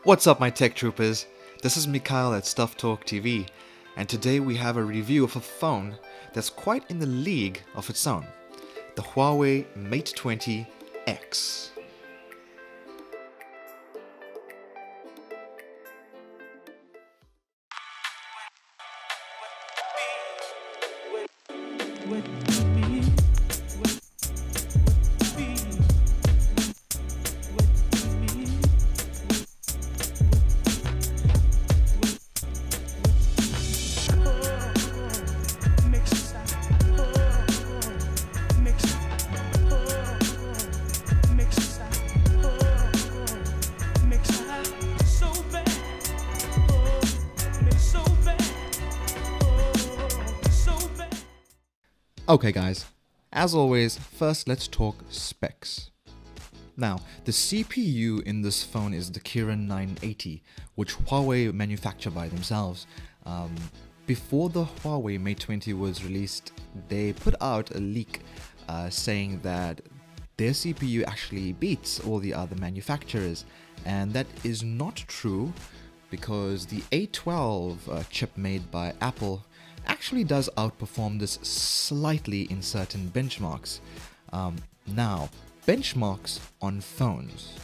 What's up, my tech troopers? This is Mikhail at StuffTalk TV, and today we have a review of a phone that's quite in the league of its own, the Huawei Mate 20X. Okay guys, as always, first let's talk specs. Now, the CPU in this phone is the Kirin 980, which Huawei manufacture by themselves. Before the Huawei Mate 20 was released, they put out a leak saying that their CPU actually beats all the other manufacturers, and that is not true because the A12 chip made by Apple actually does outperform this slightly in certain benchmarks. Now, benchmarks on phones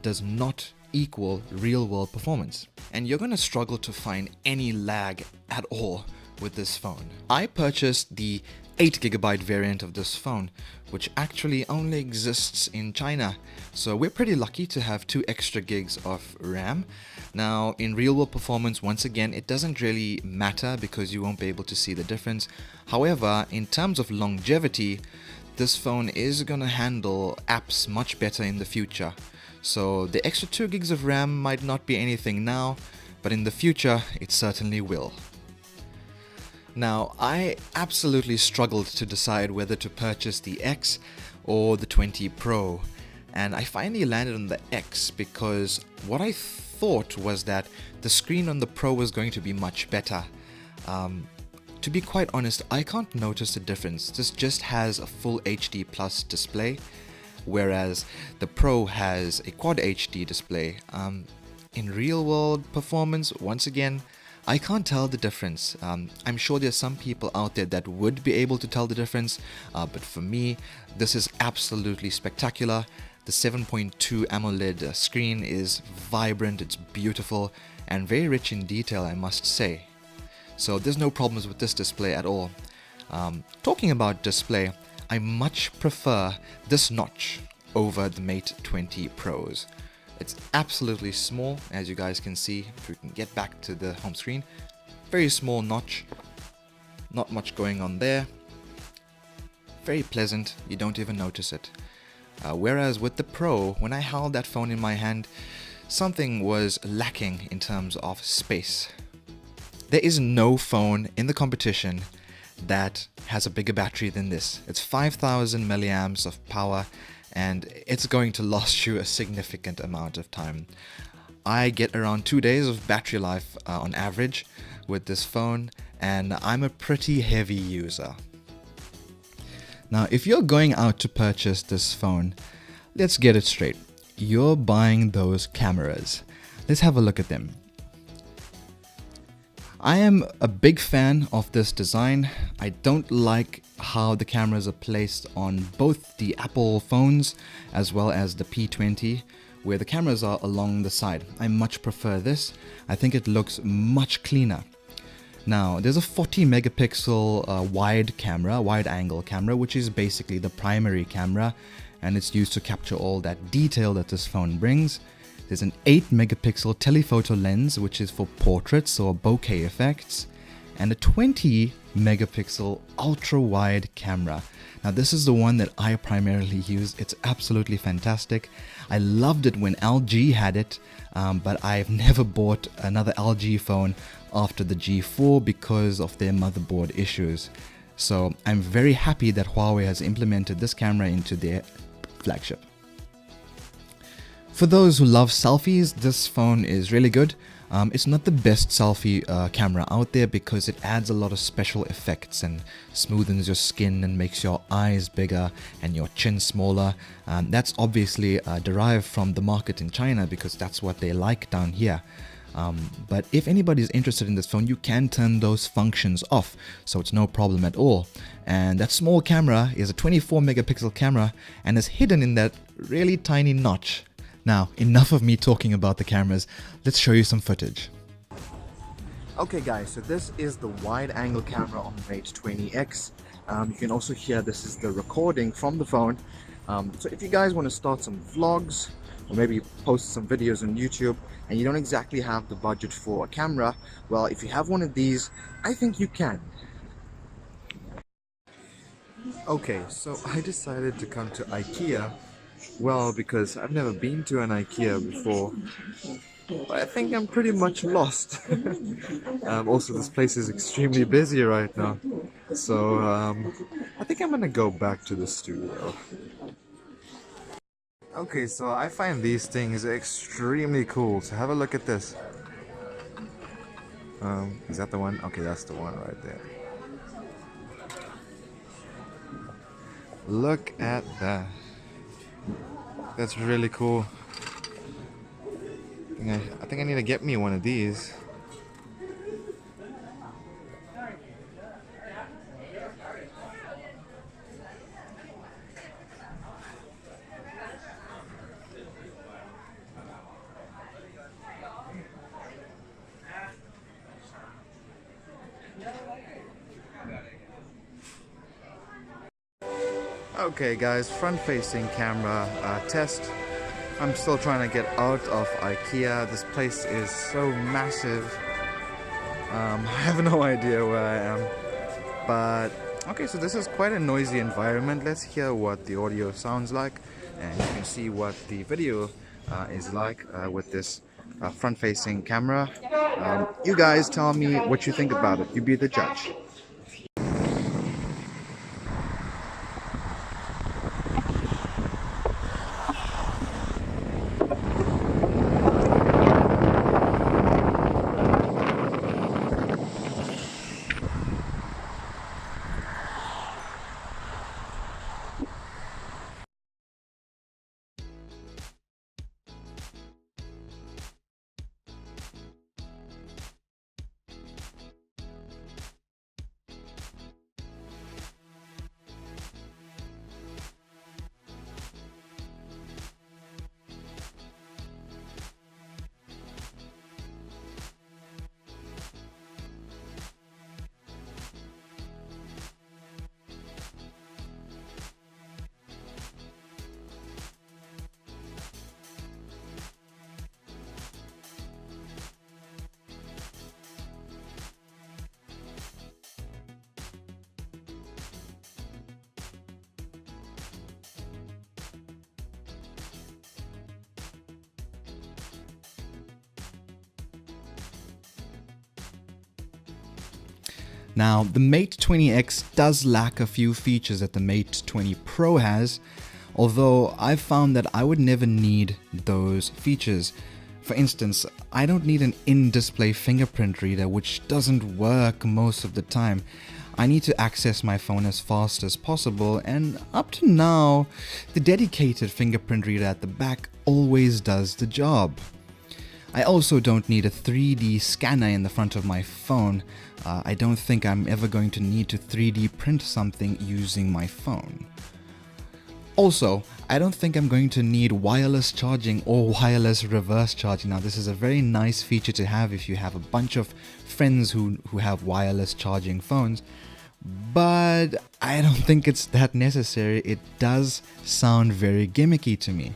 does not equal real-world performance, and you're going to struggle to find any lag at all with this phone. I purchased the 8GB variant of this phone, which actually only exists in China, so we're pretty lucky to have 2 extra gigs of RAM. Now, in real-world performance, once again, it doesn't really matter because you won't be able to see the difference. However, in terms of longevity, this phone is gonna handle apps much better in the future. So the extra 2 gigs of RAM might not be anything now, but in the future, it certainly will. Now, I absolutely struggled to decide whether to purchase the X or the 20 Pro, and I finally landed on the X because what I thought was that the screen on the Pro was going to be much better. To be quite honest, I can't notice the difference. This just has a full HD plus display, whereas the Pro has a quad HD display. In real world performance, once again, I can't tell the difference. I'm sure there's some people out there that would be able to tell the difference, but for me, this is absolutely spectacular. The 7.2 AMOLED screen is vibrant, it's beautiful, and very rich in detail, I must say. So there's no problems with this display at all. Talking about display, I much prefer this notch over the Mate 20 Pros. It's absolutely small, as you guys can see. If we can get back to the home screen, very small notch, not much going on there. Very pleasant, you don't even notice it. Whereas with the Pro, when I held that phone in my hand, something was lacking in terms of space. There is no phone in the competition that has a bigger battery than this. It's 5000 milliamps of power, and it's going to last you a significant amount of time. I get around 2 days of battery life on average with this phone, and I'm a pretty heavy user. Now, if you're going out to purchase this phone, let's get it straight. You're buying those cameras. Let's have a look at them. I am a big fan of this design. I don't like how the cameras are placed on both the Apple phones as well as the P20, where the cameras are along the side. I much prefer this. I think it looks much cleaner. Now, there's a 40 megapixel wide angle camera, which is basically the primary camera, and it's used to capture all that detail that this phone brings. There's an 8 megapixel telephoto lens, which is for portraits or bokeh effects, and a 20 megapixel ultra wide camera. Now, this is the one that I primarily use. It's absolutely fantastic. I loved it when LG had it, but I've never bought another LG phone after the G4 because of their motherboard issues. So I'm very happy that Huawei has implemented this camera into their flagship. For those who love selfies, this phone is really good. It's not the best selfie camera out there because it adds a lot of special effects and smoothens your skin and makes your eyes bigger and your chin smaller. That's obviously derived from the market in China because that's what they like down here. But if anybody's interested in this phone, you can turn those functions off, so it's no problem at all. And that small camera is a 24 megapixel camera and is hidden in that really tiny notch. Now, enough of me talking about the cameras, let's show you some footage. Okay guys, so this is the wide angle camera on the Mate 20X. You can also hear this is the recording from the phone. So if you guys want to start some vlogs, or maybe post some videos on YouTube, and you don't exactly have the budget for a camera, well, if you have one of these, I think you can. Okay, so I decided to come to IKEA, well, because I've never been to an IKEA before, but I think I'm pretty much lost. Also, this place is extremely busy right now, so I think I'm gonna go back to the studio. Okay, so I find these things extremely cool, so have a look at this. Is that the one? Okay, that's the one right there. Look at that. That's really cool. I think I need to get me one of these. Okay guys, front-facing camera test. I'm still trying to get out of IKEA. This place is so massive. I have no idea where I am. But okay, so this is quite a noisy environment. Let's hear what the audio sounds like, and you can see what the video is like with this front-facing camera. You guys tell me what you think about it. You be the judge. Now, the Mate 20X does lack a few features that the Mate 20 Pro has, although I've found that I would never need those features. For instance, I don't need an in-display fingerprint reader, which doesn't work most of the time. I need to access my phone as fast as possible, and up to now, the dedicated fingerprint reader at the back always does the job. I also don't need a 3D scanner in the front of my phone. I don't think I'm ever going to need to 3D print something using my phone. Also, I don't think I'm going to need wireless charging or wireless reverse charging. Now, this is a very nice feature to have if you have a bunch of friends who have wireless charging phones, but I don't think it's that necessary. It does sound very gimmicky to me.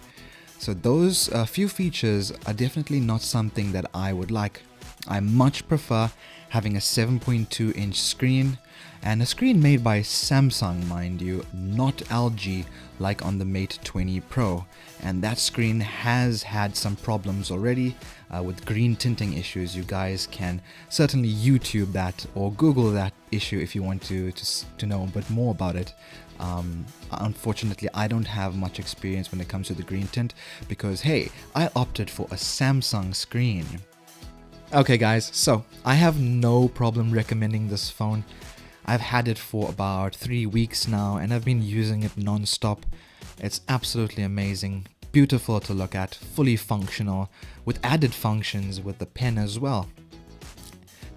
So those few features are definitely not something that I would like. I much prefer having a 7.2 inch screen, and a screen made by Samsung, mind you, not LG like on the Mate 20 Pro. And that screen has had some problems already with green tinting issues. You guys can certainly YouTube that or Google that issue if you want to know a bit more about it. Unfortunately, I don't have much experience when it comes to the green tint because, hey, I opted for a Samsung screen. Okay guys, so I have no problem recommending this phone. I've had it for about 3 weeks now and I've been using it non-stop. It's absolutely amazing, beautiful to look at, fully functional, with added functions with the pen as well.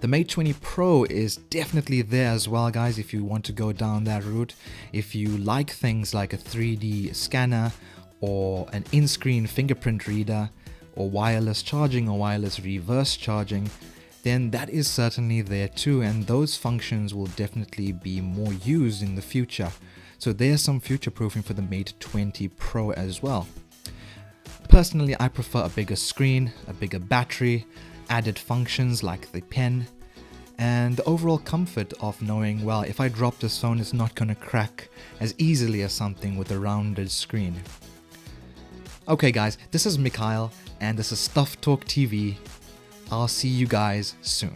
The Mate 20 Pro is definitely there as well, guys, if you want to go down that route. If you like things like a 3D scanner or an in-screen fingerprint reader or wireless charging or wireless reverse charging, then that is certainly there too, and those functions will definitely be more used in the future. So there's some future proofing for the Mate 20 Pro as well. Personally, I prefer a bigger screen, a bigger battery, added functions like the pen, and the overall comfort of knowing, well, if I drop this phone, it's not gonna crack as easily as something with a rounded screen. Okay guys, this is Mikhail, and this is StuffTalk TV. I'll see you guys soon.